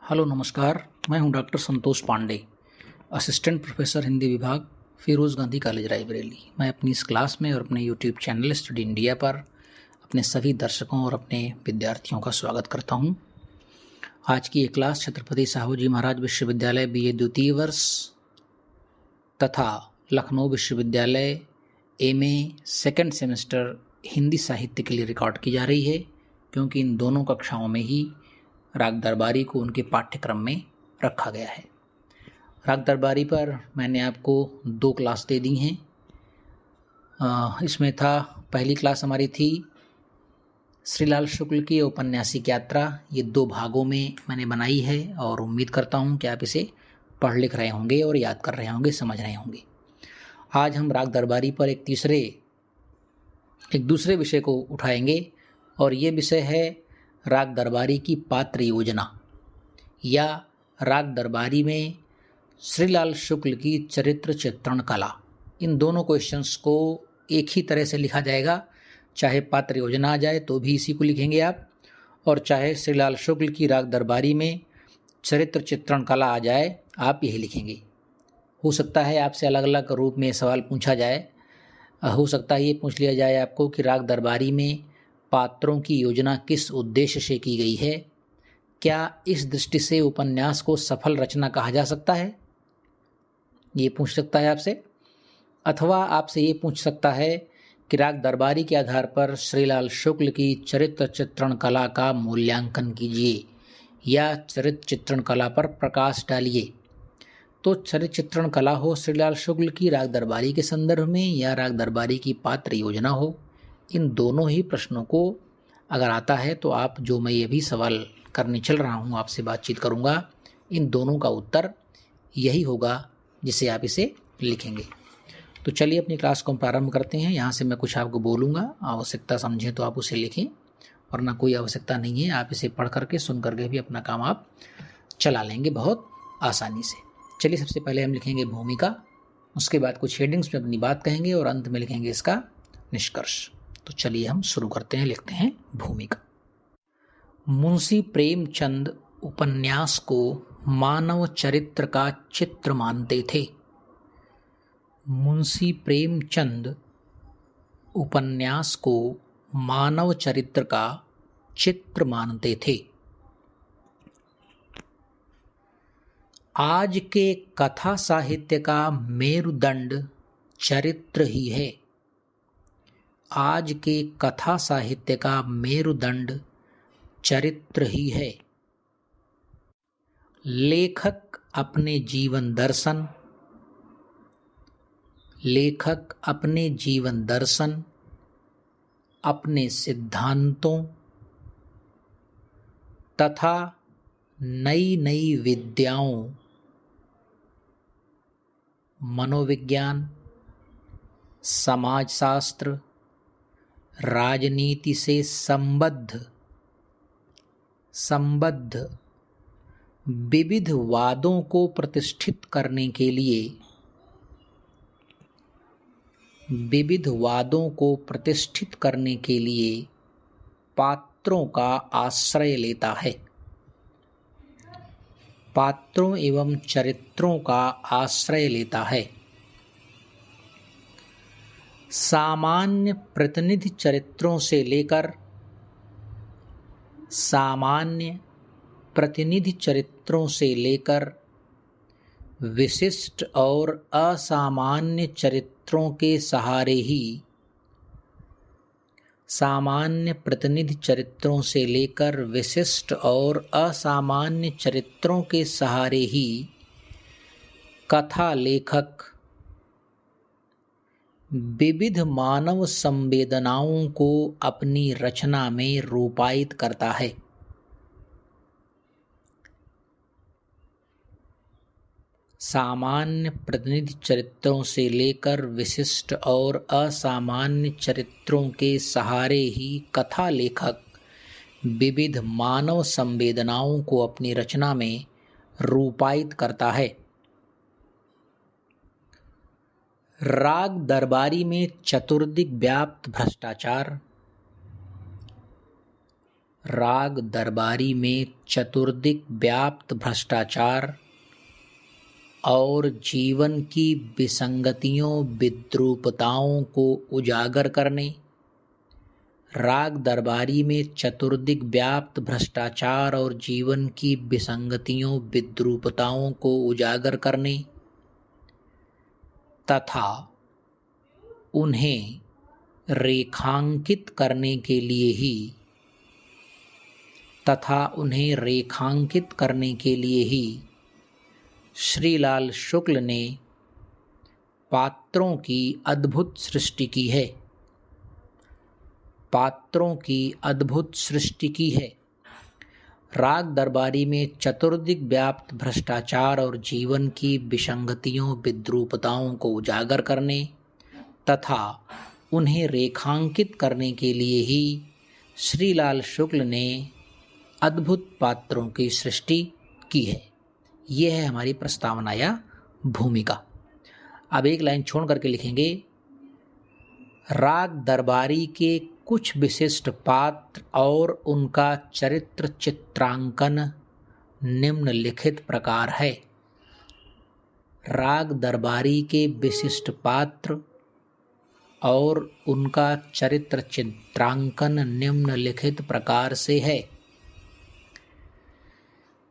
Hello नमस्कार। मैं हूं doctor Santosh Pandey, assistant professor Hindi विभाग, फिरोज़ गांधी कॉलेज रायबरेली। मैं अपनी इस क्लास में और अपने यूट्यूब चैनल स्टडी इंडिया पर अपने सभी दर्शकों और अपने विद्यार्थियों का स्वागत करता हूं। आज की ये क्लास छत्रपति साहू जी महाराज विश्वविद्यालय BA द्वितीय वर्ष तथा लखनऊ विश्वविद्यालय MA सेकेंड सेमेस्टर हिंदी साहित्य के लिए रिकॉर्ड की जा रही है, क्योंकि इन दोनों कक्षाओं में ही राग दरबारी को उनके पाठ्यक्रम में रखा गया है। राग दरबारी पर मैंने आपको 2 क्लास दे दी हैं। इसमें था, पहली क्लास हमारी थी श्रीलाल शुक्ल की औपन्यासिक यात्रा। ये 2 भागों में मैंने बनाई है और उम्मीद करता हूँ कि आप इसे पढ़ लिख रहे होंगे और याद कर रहे होंगे, समझ रहे होंगे। आज हम राग दरबारी पर एक दूसरे विषय को उठाएंगे और ये विषय है राग दरबारी की पात्र योजना या राग दरबारी में श्रीलाल शुक्ल की चरित्र चित्रण कला। इन दोनों क्वेश्चंस को एक ही तरह से लिखा जाएगा, चाहे पात्र योजना आ जाए तो भी इसी को लिखेंगे आप, और चाहे श्रीलाल शुक्ल की राग दरबारी में चरित्र चित्रण कला आ जाए आप यही लिखेंगे। हो सकता है आपसे अलग अलग रूप में सवाल पूछा जाए। हो सकता है ये पूछ लिया जाए आपको कि राग दरबारी में पात्रों की योजना किस उद्देश्य से की गई है, क्या इस दृष्टि से उपन्यास को सफल रचना कहा जा सकता है, ये पूछ सकता है आपसे। अथवा आपसे ये पूछ सकता है कि राग दरबारी के आधार पर श्रीलाल शुक्ल की चरित्र चित्रण कला का मूल्यांकन कीजिए या चरित्र चित्रण कला पर प्रकाश डालिए। तो चरित्र चित्रण कला हो श्रीलाल शुक्ल की राग दरबारी के संदर्भ में या राग दरबारी की पात्र योजना हो, इन दोनों ही प्रश्नों को अगर आता है तो आप, जो मैं ये भी सवाल करने चल रहा हूँ, आपसे बातचीत करूँगा, इन दोनों का उत्तर यही होगा जिसे आप इसे लिखेंगे। तो चलिए अपनी क्लास को हम प्रारंभ करते हैं। यहाँ से मैं कुछ आपको बोलूँगा, आवश्यकता समझें तो आप उसे लिखें, वरना कोई आवश्यकता नहीं है। आप इसे पढ़ करके सुन करके भी अपना काम आप चला लेंगे बहुत आसानी से। चलिए सबसे पहले हम लिखेंगे भूमिका, उसके बाद कुछ हेडिंग्स में अपनी बात कहेंगे और अंत में लिखेंगे इसका निष्कर्ष। तो चलिए हम शुरू करते हैं। लिखते हैं भूमिका। मुंशी प्रेमचंद उपन्यास को मानव चरित्र का चित्र मानते थे। मुंशी प्रेमचंद उपन्यास को मानव चरित्र का चित्र मानते थे। आज के कथा साहित्य का मेरुदंड चरित्र ही है। आज के कथा साहित्य का मेरुदंड चरित्र ही है। लेखक अपने जीवन दर्शन, अपने सिद्धांतों तथा नई नई विद्याओं, मनोविज्ञान, समाजशास्त्र, राजनीति से संबद्ध विविध वादों को प्रतिष्ठित करने के लिए पात्रों का आश्रय लेता है। पात्रों एवं चरित्रों का आश्रय लेता है। सामान्य प्रतिनिधि चरित्रों से लेकर विशिष्ट और असामान्य चरित्रों के सहारे ही कथा लेखक विविध मानव संवेदनाओं को अपनी रचना में रूपायित करता है। सामान्य प्रतिनिधि चरित्रों से लेकर विशिष्ट और असामान्य चरित्रों के सहारे ही कथा लेखक विविध मानव संवेदनाओं को अपनी रचना में रूपायित करता है। राग दरबारी में चतुर्दिक व्याप्त भ्रष्टाचार, राग दरबारी में चतुर्दिक व्याप्त भ्रष्टाचार और जीवन की विसंगतियों विद्रूपताओं को उजागर करने, राग दरबारी में चतुर्दिक व्याप्त भ्रष्टाचार और जीवन की विसंगतियों विद्रूपताओं को उजागर करने तथा उन्हें रेखांकित करने के लिए ही श्रीलाल शुक्ल ने पात्रों की अद्भुत सृष्टि की है। राग दरबारी में चतुर्दिक व्याप्त भ्रष्टाचार और जीवन की विसंगतियों विद्रूपताओं को उजागर करने तथा उन्हें रेखांकित करने के लिए ही श्रीलाल शुक्ल ने अद्भुत पात्रों की सृष्टि की है। यह है हमारी प्रस्तावना या भूमिका। अब एक लाइन छोड़ करके लिखेंगे, राग दरबारी के कुछ विशिष्ट पात्र और उनका चरित्र चित्रांकन निम्नलिखित प्रकार है। राग दरबारी के विशिष्ट पात्र और उनका चरित्र चित्रांकन निम्नलिखित प्रकार से है।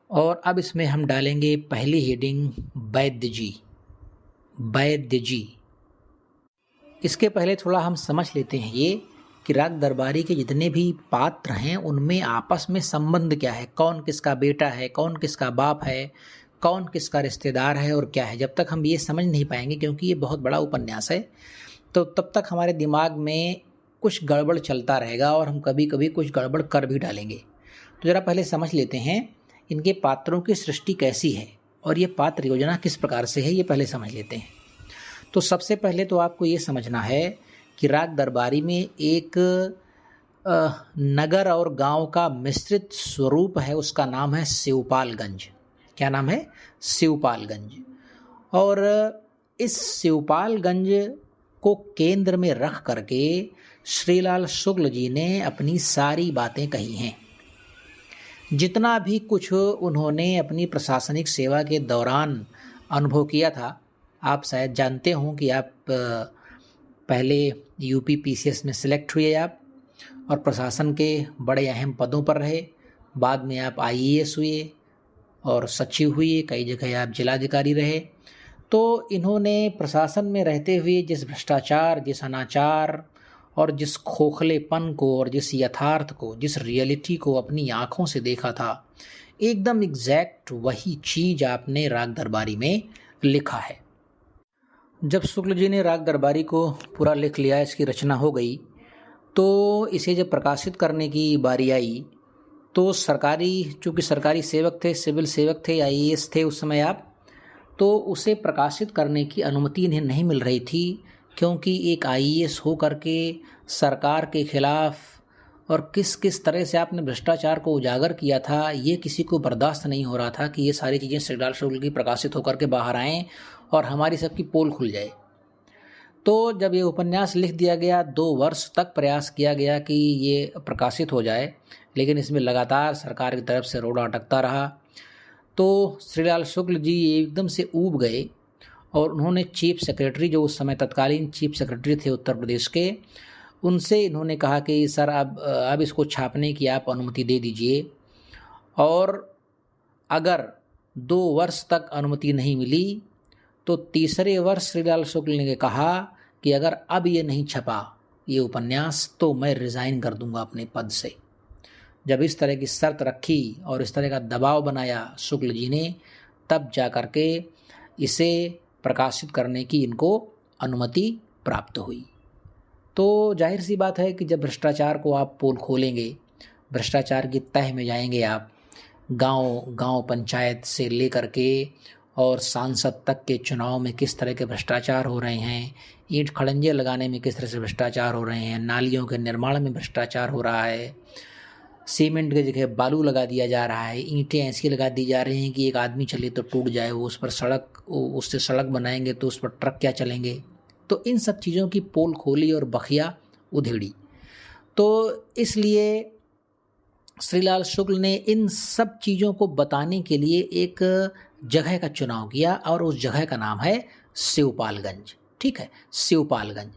और अब इसमें हम डालेंगे पहली हेडिंग वैद्य जी। इसके पहले थोड़ा हम समझ लेते हैं ये कि राग दरबारी के जितने भी पात्र हैं उनमें आपस में संबंध क्या है, कौन किसका बेटा है, कौन किसका बाप है, कौन किसका रिश्तेदार है और क्या है। जब तक हम ये समझ नहीं पाएंगे, क्योंकि ये बहुत बड़ा उपन्यास है, तो तब तक हमारे दिमाग में कुछ गड़बड़ चलता रहेगा और हम कभी कभी कुछ गड़बड़ कर भी डालेंगे। तो ज़रा पहले समझ लेते हैं इनके पात्रों की सृष्टि कैसी है और ये पात्र योजना किस प्रकार से है, ये पहले समझ लेते हैं। तो सबसे पहले तो आपको ये समझना है कि राग दरबारी में एक नगर और गांव का मिश्रित स्वरूप है, उसका नाम है शिवपालगंज। क्या नाम है? शिवपालगंज। और इस शिवपालगंज को केंद्र में रख करके श्रीलाल शुक्ल जी ने अपनी सारी बातें कही हैं। जितना भी कुछ उन्होंने अपनी प्रशासनिक सेवा के दौरान अनुभव किया था, आप शायद जानते हों कि आप पहले यूपी पीसीएस में सिलेक्ट हुए आप और प्रशासन के बड़े अहम पदों पर रहे। बाद में आप आईएएस हुए और सचिव हुए, कई जगह आप जिलाधिकारी रहे। तो इन्होंने प्रशासन में रहते हुए जिस भ्रष्टाचार, जिस अनाचार और जिस खोखलेपन को और जिस यथार्थ को, जिस रियलिटी को अपनी आँखों से देखा था, एकदम एग्जैक्ट वही चीज़ आपने राग दरबारी में लिखा है। जब शुक्ल जी ने राग दरबारी को पूरा लिख लिया, इसकी रचना हो गई, तो इसे जब प्रकाशित करने की बारी आई तो चूँकि सरकारी सेवक थे, सिविल सेवक थे, आईएएस थे उस समय आप, तो उसे प्रकाशित करने की अनुमति इन्हें नहीं मिल रही थी, क्योंकि एक आईएएस हो करके सरकार के खिलाफ और किस किस तरह से आपने भ्रष्टाचार को उजागर किया था, ये किसी को बर्दाश्त नहीं हो रहा था कि ये सारी चीज़ें श्रीलाल शुक्ल की प्रकाशित होकर के बाहर आएँ और हमारी सबकी पोल खुल जाए। तो जब ये उपन्यास लिख दिया गया, 2 वर्ष तक प्रयास किया गया कि ये प्रकाशित हो जाए, लेकिन इसमें लगातार सरकार की तरफ से रोड़ा अटकता रहा। तो श्रीलाल शुक्ल जी एकदम से ऊब गए और उन्होंने चीफ सेक्रेटरी, जो उस समय तत्कालीन चीफ सेक्रेटरी थे उत्तर प्रदेश के, उनसे इन्होंने कहा कि सर अब इसको छापने की आप अनुमति दे दीजिए। और अगर 2 वर्ष तक अनुमति नहीं मिली तो तीसरे वर्ष श्रीलाल शुक्ल ने कहा कि अगर अब ये नहीं छपा ये उपन्यास तो मैं रिज़ाइन कर दूंगा अपने पद से। जब इस तरह की शर्त रखी और इस तरह का दबाव बनाया शुक्ल जी ने, तब जा कर के इसे प्रकाशित करने की इनको अनुमति प्राप्त हुई। तो जाहिर सी बात है कि जब भ्रष्टाचार को आप पोल खोलेंगे, भ्रष्टाचार की तह में जाएंगे आप, गांव पंचायत से लेकर के और सांसद तक के चुनाव में किस तरह के भ्रष्टाचार हो रहे हैं, ईंट खड़ंजे लगाने में किस तरह से भ्रष्टाचार हो रहे हैं, नालियों के निर्माण में भ्रष्टाचार हो रहा है, सीमेंट की जगह बालू लगा दिया जा रहा है, ईंटें ऐसी लगा दी जा रही हैं कि एक आदमी चले तो टूट जाए, वो उस पर उससे सड़क बनाएंगे तो उस पर ट्रक क्या चलेंगे। तो इन सब चीज़ों की पोल खोली और बखिया उधेड़ी। तो इसलिए श्रीलाल शुक्ल ने इन सब चीज़ों को बताने के लिए एक जगह का चुनाव किया और उस जगह का नाम है शिवपालगंज। ठीक है, शिवपालगंज।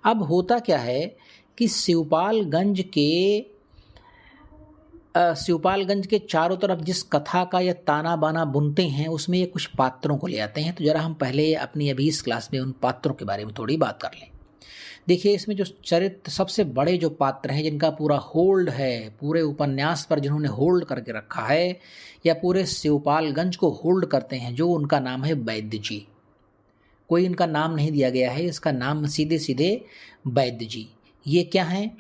अब होता क्या है कि शिवपालगंज के चारों तरफ जिस कथा का या ताना बाना बुनते हैं उसमें ये कुछ पात्रों को ले आते हैं। तो जरा हम पहले अपनी अभी इस क्लास में उन पात्रों के बारे में थोड़ी बात कर लें। देखिए, इसमें जो चरित्र सबसे बड़े जो पात्र हैं जिनका पूरा होल्ड है, पूरे उपन्यास पर जिन्होंने होल्ड करके रखा है या पूरे शिवपालगंज को होल्ड करते हैं, जो उनका नाम है वैद्य जी। कोई इनका नाम नहीं दिया गया है, इसका नाम सीधे सीधे वैद्य जी। ये क्या हैं?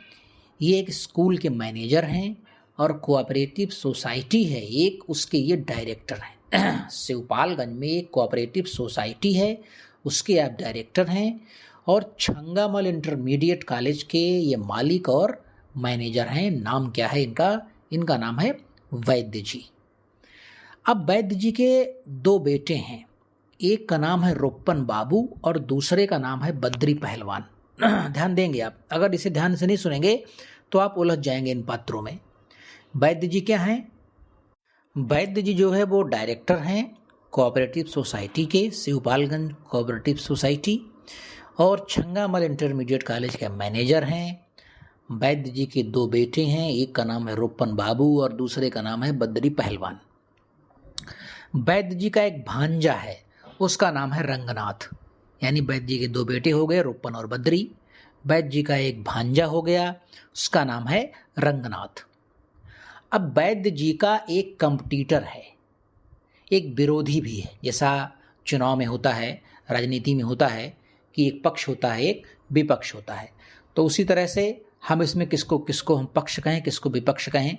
ये एक स्कूल के मैनेजर हैं और कोऑपरेटिव सोसाइटी है एक, उसके ये डायरेक्टर हैं। शिवपालगंज में एक कोऑपरेटिव सोसाइटी है, उसके आप डायरेक्टर हैं और छंगामल इंटरमीडिएट कॉलेज के ये मालिक और मैनेजर हैं। नाम क्या है इनका? इनका नाम है वैद्य जी। अब वैद्य जी के दो बेटे हैं, एक का नाम है रोपन बाबू और दूसरे का नाम है बद्री पहलवान। ध्यान देंगे आप, अगर इसे ध्यान से नहीं सुनेंगे तो आप उलझ जाएंगे इन पात्रों में। वैद्य जी क्या हैं? वैद्य जी जो है वो डायरेक्टर हैं कोऑपरेटिव सोसाइटी के, शिवपालगंज कोऑपरेटिव सोसाइटी, और छंगामल इंटरमीडिएट कॉलेज के मैनेजर हैं। वैद्य जी के दो बेटे हैं, एक का नाम है रोपन बाबू और दूसरे का नाम है बद्री पहलवान। वैद्य जी का एक भांजा है, उसका नाम है रंगनाथ। यानी वैद्य जी के दो बेटे हो गए रोपन और बद्री, वैद्य जी का एक भांजा हो गया, उसका नाम है रंगनाथ। अब वैद्य जी का एक कंपटीटर है, एक विरोधी भी है। जैसा चुनाव में होता है, राजनीति में होता है कि एक पक्ष होता है, एक विपक्ष होता है, तो उसी तरह से हम इसमें किसको किसको हम पक्ष कहें, किसको विपक्ष कहें,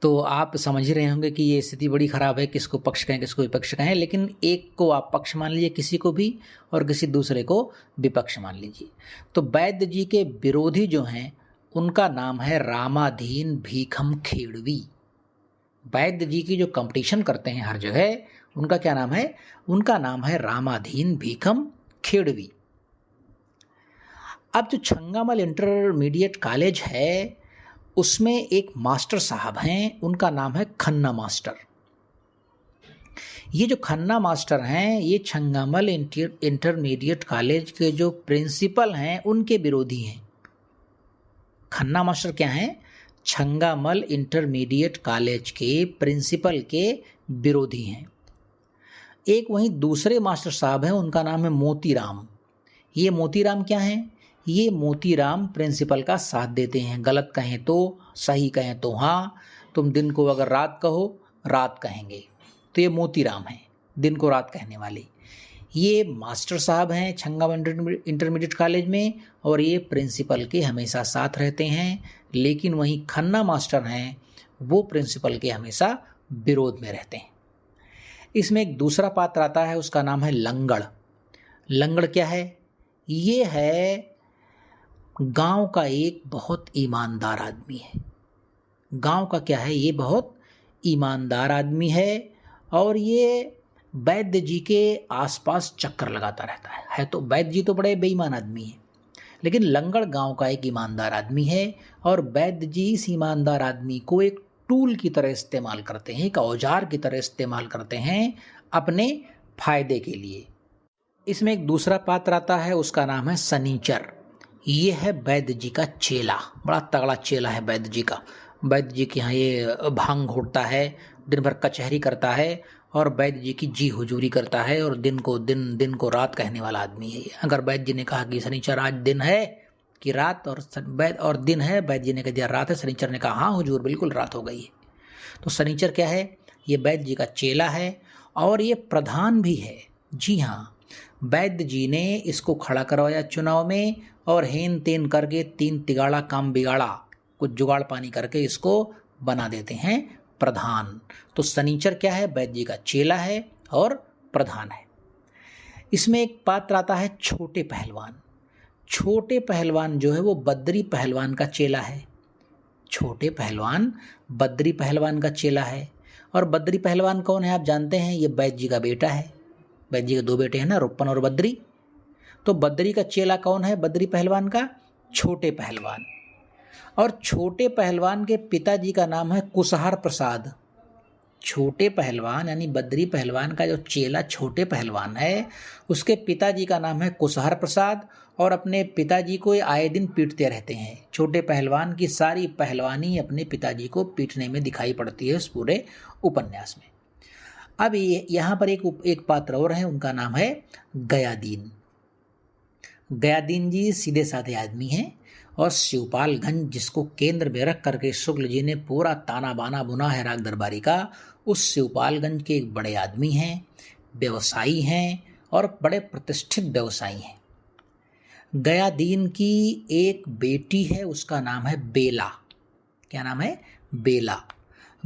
तो आप समझ ही रहे होंगे कि ये स्थिति बड़ी खराब है, किसको पक्ष कहें किसको विपक्ष कहें। लेकिन एक को आप पक्ष मान लीजिए किसी को भी, और किसी दूसरे को विपक्ष मान लीजिए। तो वैद्य जी के विरोधी जो हैं उनका नाम है रामाधीन भीखम खेड़वी। वैद्य जी की जो कंपटीशन करते हैं हर जगह, उनका क्या नाम है? उनका नाम है रामाधीन भीखम खेड़वी। अब जो छंगामल इंटरमीडिएट कॉलेज है उसमें एक मास्टर साहब हैं, उनका नाम है खन्ना मास्टर। ये जो खन्ना मास्टर हैं ये छंगामल इंटरमीडिएट कॉलेज के जो प्रिंसिपल हैं उनके विरोधी हैं। खन्ना मास्टर क्या हैं? छंगामल इंटरमीडिएट कॉलेज के प्रिंसिपल के विरोधी हैं। एक वहीं दूसरे मास्टर साहब हैं, उनका नाम है मोतीराम। ये मोतीराम क्या हैं? ये मोतीराम प्रिंसिपल का साथ देते हैं, गलत कहें तो सही कहें तो हाँ, तुम दिन को अगर रात कहो रात कहेंगे, तो ये मोतीराम हैं, दिन को रात कहने वाले। ये मास्टर साहब हैं छंगामल इंटरमीडिएट कॉलेज में और ये प्रिंसिपल के हमेशा साथ रहते हैं। लेकिन वहीं खन्ना मास्टर हैं, वो प्रिंसिपल के हमेशा विरोध में रहते हैं। इसमें एक दूसरा पात्र आता है, उसका नाम है लंगड़। लंगड़ क्या है? ये है गांव का एक बहुत ईमानदार आदमी है। गांव का क्या है? ये बहुत ईमानदार आदमी है और ये वैद्य जी के आसपास चक्कर लगाता रहता है। तो वैद्य जी तो बड़े बेईमान आदमी हैं, लेकिन लंगड़ गांव का एक ईमानदार आदमी है और वैद्य जी इस ईमानदार आदमी को एक टूल की तरह इस्तेमाल करते हैं, एक औजार की तरह इस्तेमाल करते हैं अपने फायदे के लिए। इसमें एक दूसरा पात्र आता है, उसका नाम है शनिचर। ये है वैद्य जी का चेला, बड़ा तगड़ा चेला है वैद्य जी का। वैद्य जी के यहाँ ये भांग घोटता है, दिन भर कचहरी करता है और वैद्य जी की जी हुजूरी करता है और दिन को रात कहने वाला आदमी है। अगर वैद्य जी ने कहा कि शनिचर आज दिन है कि रात, और दिन है, वैद्य जी ने कह दिया रात है, शनिचर ने कहा हाँ हुजूर बिल्कुल रात हो गई है। तो शनिचर क्या है? ये वैद्य जी का चेला है और ये प्रधान भी है। जी हाँ, वैद्य जी ने इसको खड़ा करवाया चुनाव में और हेन तेन करके 3 तिगाड़ा काम बिगाड़ा, कुछ जुगाड़ पानी करके इसको बना देते हैं प्रधान। तो शनिचर क्या है? वैद्य जी का चेला है और प्रधान है। इसमें एक पात्र आता है छोटे पहलवान। छोटे पहलवान जो है वो बद्री पहलवान का चेला है। छोटे पहलवान बद्री पहलवान का चेला है। और बद्री पहलवान कौन है आप जानते हैं? ये वैद्य जी का बेटा है। वैद्य जी के 2 बेटे हैं ना, रोपन और बद्री। तो बद्री का चेला कौन है? बद्री पहलवान का छोटे पहलवान। और छोटे पहलवान के पिताजी का नाम है कुसहार प्रसाद। छोटे पहलवान यानी बद्री पहलवान का जो चेला छोटे पहलवान है, उसके पिताजी का नाम है कुसहार प्रसाद, और अपने पिताजी को आए दिन पीटते रहते हैं। छोटे पहलवान की सारी पहलवानी अपने पिताजी को पीटने में दिखाई पड़ती है इस पूरे उपन्यास में। अब यहाँ पर एक पात्र और है, उनका नाम है गयादीन। गयादीन जी सीधे साधे आदमी हैं और शिवपालगंज, जिसको केंद्र में रख करके शुक्ल जी ने पूरा ताना बाना बुना है राग दरबारी का, उस शिवपालगंज के एक बड़े आदमी हैं, व्यवसायी हैं और बड़े प्रतिष्ठित व्यवसायी हैं। गयादीन की एक बेटी है, उसका नाम है बेला। क्या नाम है? बेला।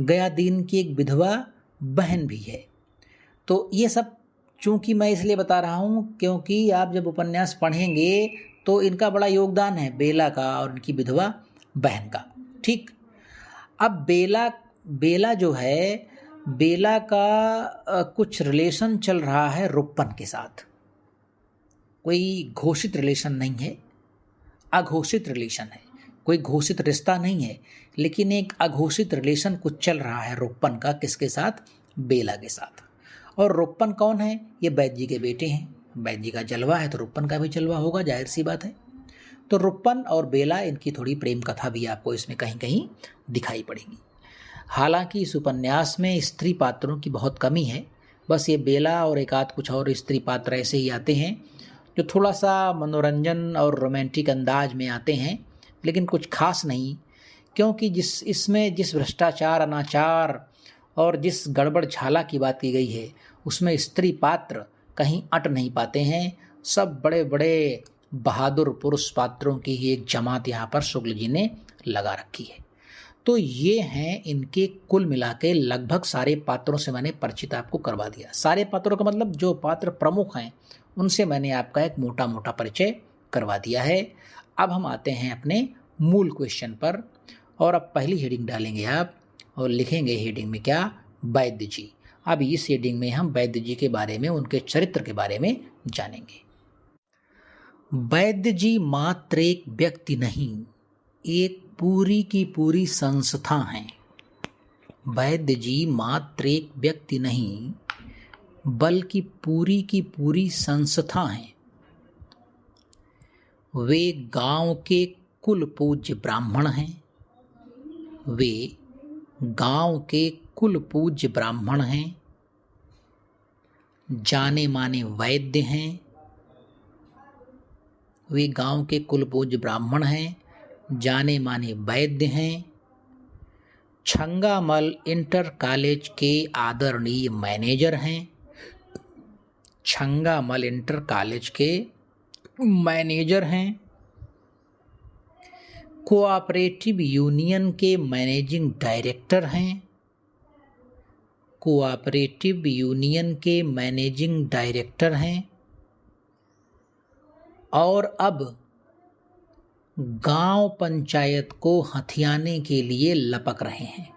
गयादीन की एक विधवा बहन भी है। तो ये सब चूंकि मैं इसलिए बता रहा हूँ क्योंकि आप जब उपन्यास पढ़ेंगे तो इनका बड़ा योगदान है, बेला का और इनकी विधवा बहन का। ठीक। अब बेला जो है, बेला का कुछ रिलेशन चल रहा है रुपन के साथ। कोई घोषित रिलेशन नहीं है, अघोषित रिलेशन है। कोई घोषित रिश्ता नहीं है, लेकिन एक अघोषित रिलेशन कुछ चल रहा है रुपन का। किसके साथ? बेला के साथ। और रुपन कौन है? ये वैद्य जी के बेटे हैं। वैद्य जी का जलवा है तो रुपन का भी जलवा होगा, जाहिर सी बात है। तो रुपन और बेला, इनकी थोड़ी प्रेम कथा भी आपको इसमें कहीं कहीं दिखाई पड़ेगी। हालांकि इस उपन्यास में स्त्री पात्रों की बहुत कमी है। बस ये बेला और एक आध कुछ और स्त्री पात्र ऐसे ही आते हैं जो थोड़ा सा मनोरंजन और रोमांटिक अंदाज में आते हैं, लेकिन कुछ खास नहीं। क्योंकि इसमें जिस भ्रष्टाचार, अनाचार और जिस गड़बड़ झाला की बात की गई है, उसमें स्त्री पात्र कहीं अट नहीं पाते हैं। सब बड़े बड़े बहादुर पुरुष पात्रों की ही एक जमात यहाँ पर शुक्ल जी ने लगा रखी है। तो ये हैं इनके कुल मिला के लगभग सारे पात्रों से मैंने परिचित आपको करवा दिया। सारे पात्रों का मतलब जो पात्र प्रमुख हैं उनसे मैंने आपका एक मोटा मोटा परिचय करवा दिया है। अब हम आते हैं अपने मूल क्वेश्चन पर, और अब पहली हेडिंग डालेंगे आप और लिखेंगे हेडिंग में क्या? वैद्य जी। अब इस हेडिंग में हम वैद्य जी के बारे में, उनके चरित्र के बारे में जानेंगे। वैद्य जी मात्र एक व्यक्ति नहीं, एक पूरी की पूरी संस्था हैं। वैद्य जी मात्र एक व्यक्ति नहीं, बल्कि पूरी की पूरी संस्था हैं। वे गांव के कुल पूज्य ब्राह्मण हैं। वे गांव के कुल पूज्य ब्राह्मण हैं, जाने माने वैद्य हैं। वे गांव के कुल पूज्य ब्राह्मण हैं, जाने माने वैद्य हैं। छंगामल इंटर कॉलेज के आदरणीय मैनेजर हैं। छंगामल इंटर कॉलेज के मैनेजर हैं। कोऑपरेटिव यूनियन के मैनेजिंग डायरेक्टर हैं। कोऑपरेटिव यूनियन के मैनेजिंग डायरेक्टर हैं। और अब गांव पंचायत को हथियाने के लिए लपक रहे हैं।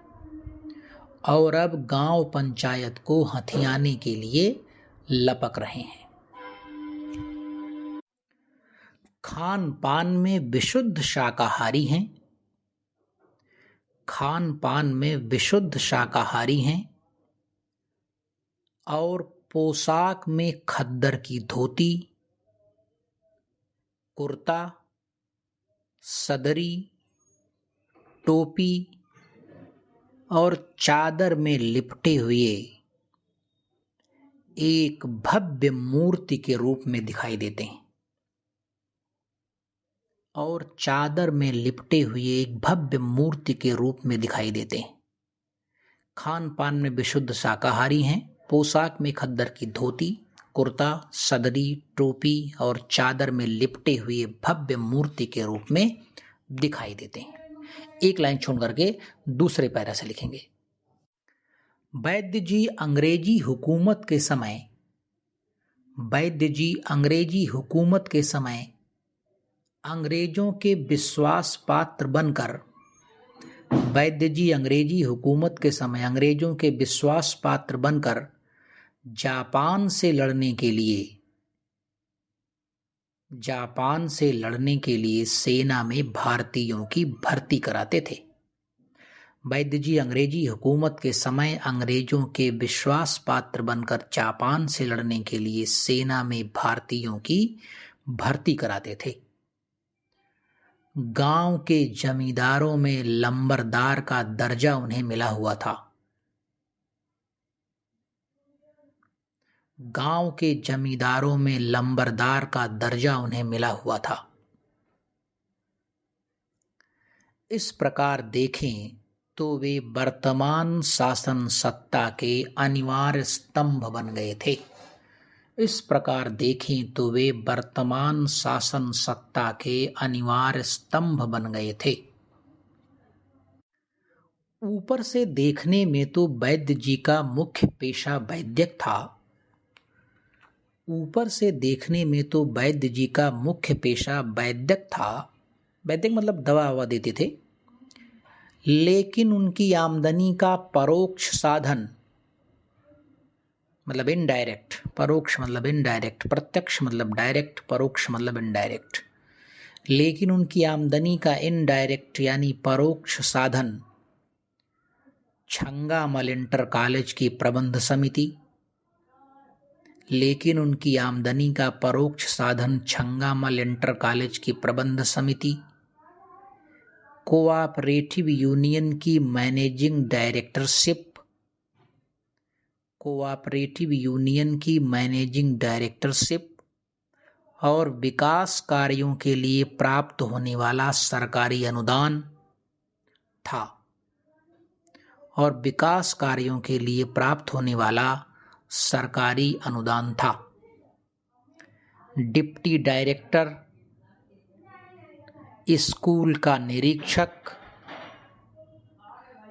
और अब गांव पंचायत को हथियाने के लिए लपक रहे हैं। खान पान में विशुद्ध शाकाहारी हैं। खान पान में विशुद्ध शाकाहारी हैं। और पोशाक में खद्दर की धोती, कुर्ता, सदरी, टोपी और चादर में लिपटे हुए एक भव्य मूर्ति के रूप में दिखाई देते हैं। और चादर में लिपटे हुए एक भव्य मूर्ति के रूप में दिखाई देते हैं। खान पान में विशुद्ध शाकाहारी हैं। पोशाक में खद्दर की धोती, कुर्ता, सदरी, टोपी और चादर में लिपटे हुए भव्य मूर्ति के रूप में दिखाई देते हैं। एक लाइन छोड़ करके दूसरे पैरा से लिखेंगे। वैद्य जी अंग्रेजी हुकूमत के समय, वैद्य जी अंग्रेजी हुकूमत के समय अंग्रेजों के विश्वास पात्र बनकर, वैद्य जी अंग्रेजी हुकूमत के समय अंग्रेजों के विश्वास पात्र बनकर जापान से लड़ने के लिए जापान से लड़ने के लिए सेना में भारतीयों की भर्ती कराते थे। वैद्य जी अंग्रेजी हुकूमत के समय अंग्रेजों के विश्वास पात्र बनकर जापान से लड़ने के लिए सेना में भारतीयों की भर्ती कराते थे। गांव के जमींदारों में लंबरदार का दर्जा उन्हें मिला हुआ था। गांव के जमींदारों में लंबरदार का दर्जा उन्हें मिला हुआ था। इस प्रकार देखें तो वे वर्तमान शासन सत्ता के अनिवार्य स्तंभ बन गए थे। इस प्रकार देखें तो वे वर्तमान शासन सत्ता के अनिवार्य स्तंभ बन गए थे। ऊपर से देखने में तो वैद्य जी का मुख्य पेशा वैद्यक था। ऊपर से देखने में तो वैद्य जी का मुख्य पेशा वैद्यक था। वैद्यक मतलब दवा ववा देते थे। लेकिन उनकी आमदनी का परोक्ष साधन मतलब इनडायरेक्ट, परोक्ष मतलब इनडायरेक्ट, प्रत्यक्ष मतलब डायरेक्ट, परोक्ष मतलब इनडायरेक्ट, लेकिन उनकी आमदनी का इनडायरेक्ट यानी परोक्ष साधन छंगामल इंटर कॉलेज की प्रबंध समिति, लेकिन उनकी आमदनी का परोक्ष साधन छंगामल इंटर कॉलेज की प्रबंध समिति, कोऑपरेटिव यूनियन की मैनेजिंग डायरेक्टरशिप, कोऑपरेटिव यूनियन की मैनेजिंग डायरेक्टरशिप और विकास कार्यों के लिए प्राप्त होने वाला सरकारी अनुदान था। और विकास कार्यों के लिए प्राप्त होने वाला सरकारी अनुदान था। डिप्टी डायरेक्टर, स्कूल का निरीक्षक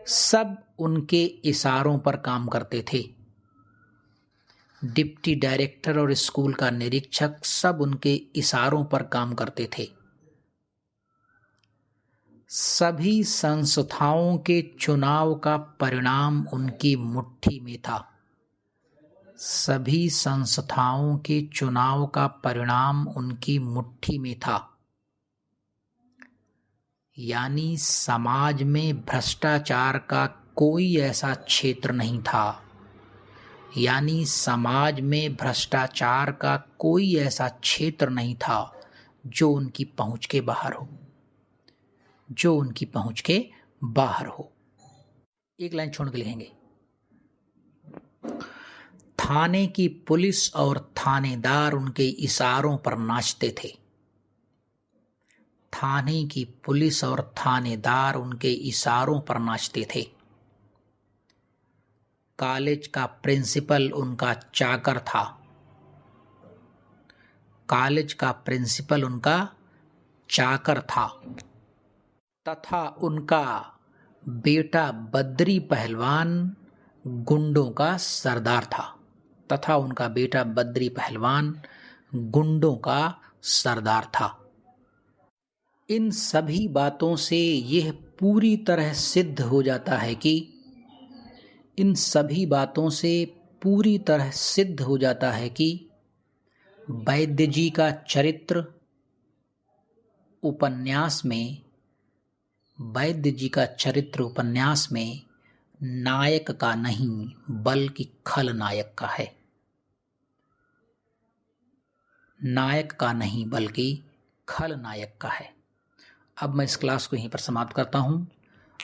सब उनके इशारों पर काम करते थे। डिप्टी डायरेक्टर और स्कूल का निरीक्षक सब उनके इशारों पर काम करते थे। सभी संस्थाओं के चुनाव का परिणाम उनकी मुट्ठी में था। सभी संस्थाओं के चुनाव का परिणाम उनकी मुट्ठी में था। यानी समाज में भ्रष्टाचार का कोई ऐसा क्षेत्र नहीं था। यानी समाज में भ्रष्टाचार का कोई ऐसा क्षेत्र नहीं था जो उनकी पहुंच के बाहर हो, जो उनकी पहुंच के बाहर हो। एक लाइन छोड़ के लिखेंगे, थाने की पुलिस और थानेदार उनके इशारों पर नाचते थे। थाने की पुलिस और थानेदार उनके इशारों पर नाचते थे। कॉलेज का प्रिंसिपल उनका चाकर था। कॉलेज का प्रिंसिपल उनका चाकर था तथा उनका बेटा बद्री पहलवान गुंडों का सरदार था। तथा उनका बेटा बद्री पहलवान गुंडों का सरदार था। इन सभी बातों से यह पूरी तरह सिद्ध हो जाता है कि इन सभी बातों से पूरी तरह सिद्ध हो जाता है कि वैद्य जी का चरित्र उपन्यास में, वैद्य जी का चरित्र उपन्यास में नायक का नहीं बल्कि खलनायक का है। नायक का नहीं बल्कि खलनायक का है। अब मैं इस क्लास को यहीं पर समाप्त करता हूँ।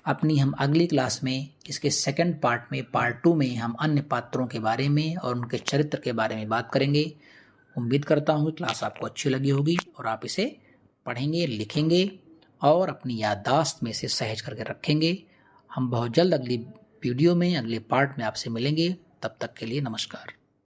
अपनी हम अगली क्लास में इसके सेकंड पार्ट में, पार्ट 2 में हम अन्य पात्रों के बारे में और उनके चरित्र के बारे में बात करेंगे। उम्मीद करता हूँ कि क्लास आपको अच्छी लगी होगी और आप इसे पढ़ेंगे, लिखेंगे और अपनी याददाश्त में इसे सहज करके रखेंगे। हम बहुत जल्द अगली वीडियो में, अगले पार्ट में आपसे मिलेंगे। तब तक के लिए नमस्कार।